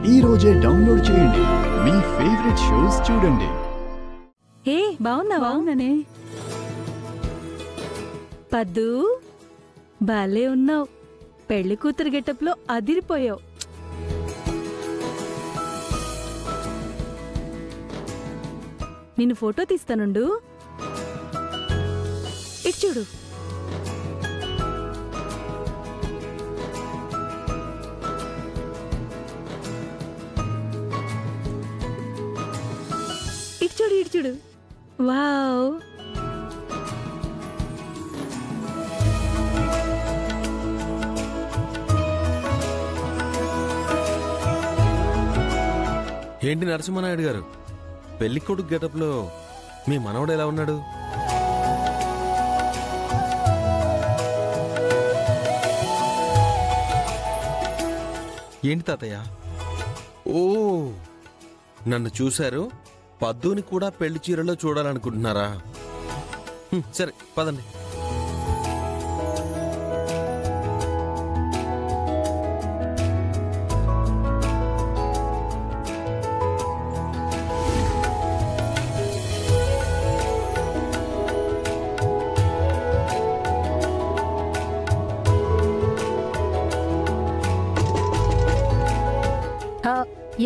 ఈ రోజే డౌన్లోడ్ చేయండి. మీ ఫేవరెట్ షోస్ చూడండి. హే బాగున్నావా? పద్దు బాలే ఉన్నావు. పెళ్లి కూతురు గెటప్లో అదిరిపోయావు. నిన్ను ఫోటో తీస్తానుండు. ఇటు చూడు. ఇటు చూడు, ఇటు చూడు. వావ్, ఏంటి నరసింహనాయుడు గారు, పెళ్లి కొడుకు గెటప్లో మీ మనవడు ఎలా ఉన్నాడు? ఏంటి తాతయ్య? ఓ, నన్ను చూశారు, పద్దుని కూడా పెళ్లి చీరలో చూడాలనుకుంటున్నారా? సరే పదండి.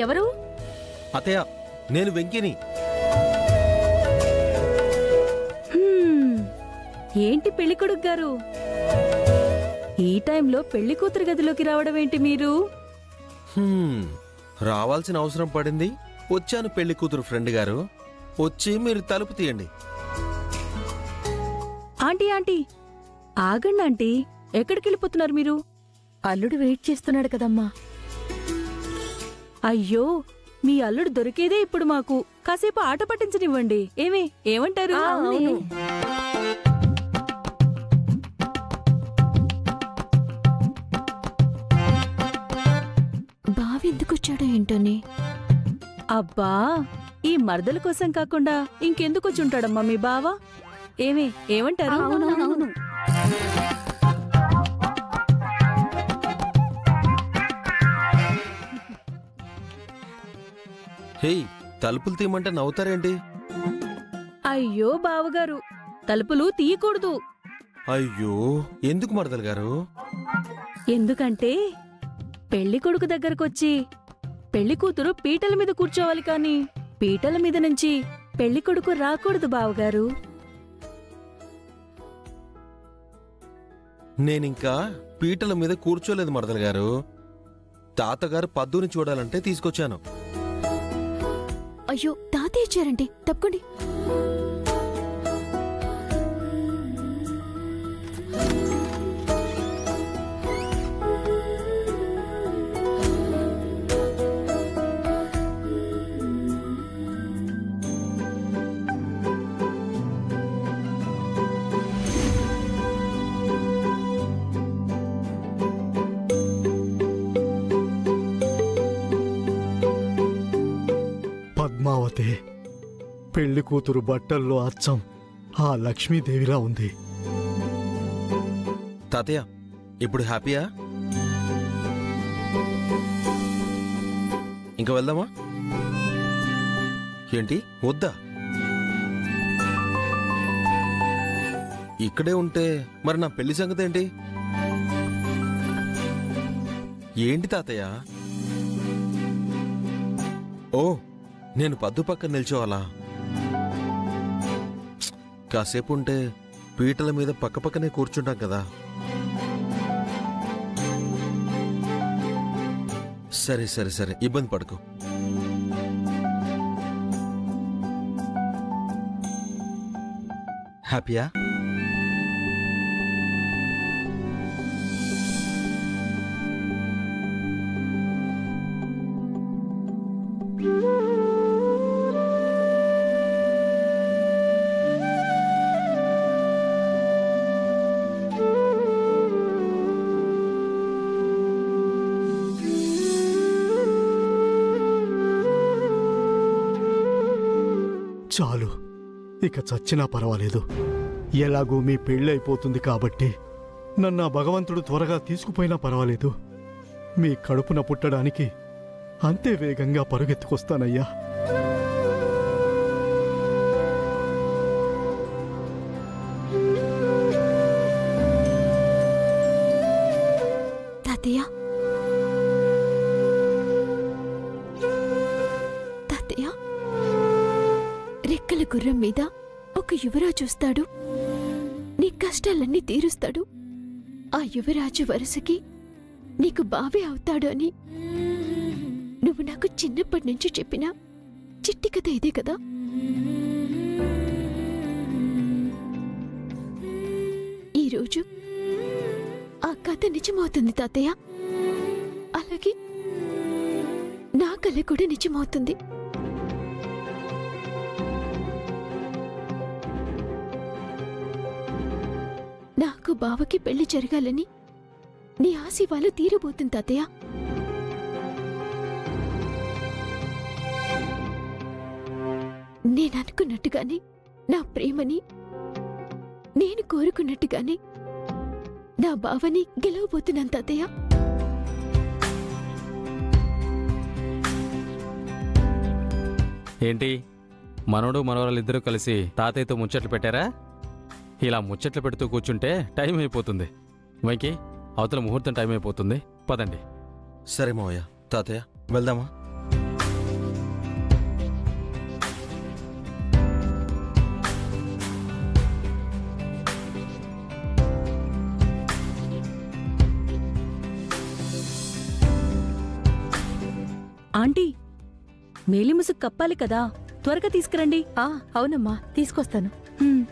ఎవరు? అత్తయ్య, నేను వెంకిని. ఏంటి పెళ్లి కొడుకు గారు, ఈ టైంలో పెళ్లి కూతురు గదిలోకి రావడం ఏంటి మీరు? రావాల్సిన అవసరం పడింది, వచ్చాను. పెళ్లి కూతురు ఫ్రెండ్ గారు, వచ్చి మీరు తలుపు తీయండి. ఆంటీ ఆంటీ ఆగండి ఆంటీ, ఎక్కడికి వెళ్ళిపోతున్నారు మీరు? అల్లుడు వెయిట్ చేస్తున్నాడు కదమ్మా. అయ్యో, మీ అల్లుడు దొరికేదే ఇప్పుడు మాకు. కాసేపు ఆట పట్టించనివ్వండి. ఏమంటారు? బావెందుకొచ్చాడో ఏంటోని. అబ్బా, ఈ మరదల కోసం కాకుండా ఇంకెందుకు వచ్చుంటాడమ్మా మీ బావ? ఏమంటారు? అవునవును. హే, తలుపులు తీయమంటే నవ్వుతారేంటి? అయ్యో బావగారు, తలుపులు తీయకూడదు. అయ్యో, ఎందుకు మరదలు గారు? ఎందుకంటే పెళ్లి కొడుకు దగ్గరకొచ్చి పెళ్లి కూతురు పీటల మీద కూర్చోవాలి, కాని పీటల మీద నుంచి పెళ్లి కొడుకు రాకూడదు బావగారు. నేనింకా పీటల మీద కూర్చోలేదు మరదలు గారు. తాతగారు పద్దుని చూడాలంటే తీసుకొచ్చాను. అయ్యో, తాతయ్య ఇచ్చారండి, తప్పకండి. పద్మావతి పెళ్లి కూతురు బట్టల్లో అచ్చం ఆ లక్ష్మీదేవిలా ఉంది. తాతయ్య, ఇప్పుడు హ్యాపీయా? ఇంకా వెళ్దామా? ఏంటి వద్దా? ఇక్కడే ఉంటే మరి నా పెళ్లి సంగతి ఏంటి? ఏంటి తాతయ్య? ఓ, నేను పద్దు పక్కన నిల్చోవాలా? కాసేపు ఉంటే పీటల మీద పక్కపక్కనే కూర్చుంటాం కదా. సరే సరే సరే, ఇబ్బంది పడకు. హ్యాపీయా? చాలు, ఇక చచ్చినా పర్వాలేదు. ఎలాగూ మీ పెళ్ళైపోతుంది కాబట్టి నన్ను భగవంతుడు త్వరగా తీసుకుపోయినా పర్వాలేదు. మీ కడుపున పుట్టడానికి అంతే వేగంగా పరుగెత్తుకొస్తానయ్యా. తాతయ్య, తాతయ్య, రెక్కల గుర్రం మీద ఒక యువరాజు వస్తాడు. నీ కష్టాలన్నీ తీరుస్తాడు. ఆ యువరాజు వరుసకి నీకు బావే అవుతాడు అని నువ్వు నాకు చిన్నప్పటి నుంచి చెప్పిన చిట్టి కథ ఇదే కదా? ఈరోజు ఆ కథ నిజమవుతుంది తాతయ్య. అలాగే నా కళ కూడా నిజమవుతుంది. నాకు బావకి పెళ్లి జరగాలని నీ ఆశీవాలు తీరబోతుంది తాతయ్య. నేననుకున్నట్టుగానే నా ప్రేమని, నేను కోరుకున్నట్టుగానే నా బావని గెలవబోతున్నాను తాతయ్య. ఏంటి, మనోడు మనవరాలిద్దరూ కలిసి తాతయ్యతో ముచ్చట్లు పెట్టారా? ఇలా ముచ్చట్లు పెడుతూ కూర్చుంటే టైం అయిపోతుంది. వెంకీ, అవతల ముహూర్తం టైం అయిపోతుంది, పదండి. సరే మావయ్య. తాతయ్య వెళ్దామా? ఆంటీ, మేలిముసుగు కప్పాలి కదా, త్వరగా తీసుకురండి. అవునమ్మా, తీసుకొస్తాను. హ్మ్.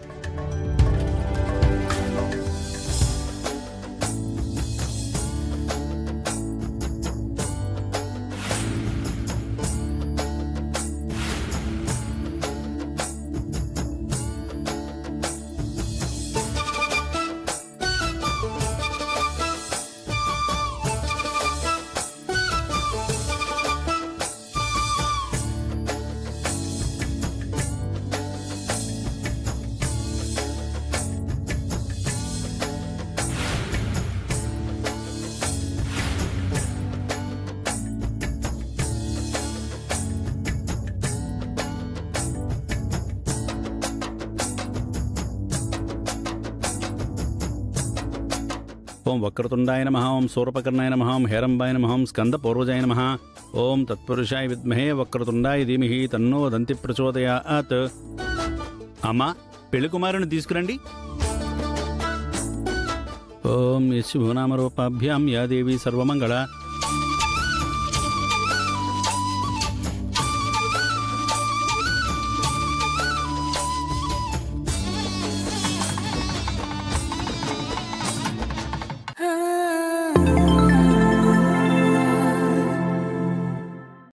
ఓం వక్రతుండాయ నమః, ఓం శూర్పకర్ణాయ నమః, ఓం హేరంబాయ నమః, ఓం స్కందపూర్వజాయ నమః, ఓం తత్పురుషాయ విద్మహే వక్రతుండాయ ధీమహి తన్నో దంతి ప్రచోదయాత్. అమ్మా, పెళ్లి కుమారుని తీసుకురండి. ఓం యశుభూనామరూపాభ్యాం యా దేవి సర్వమంగళ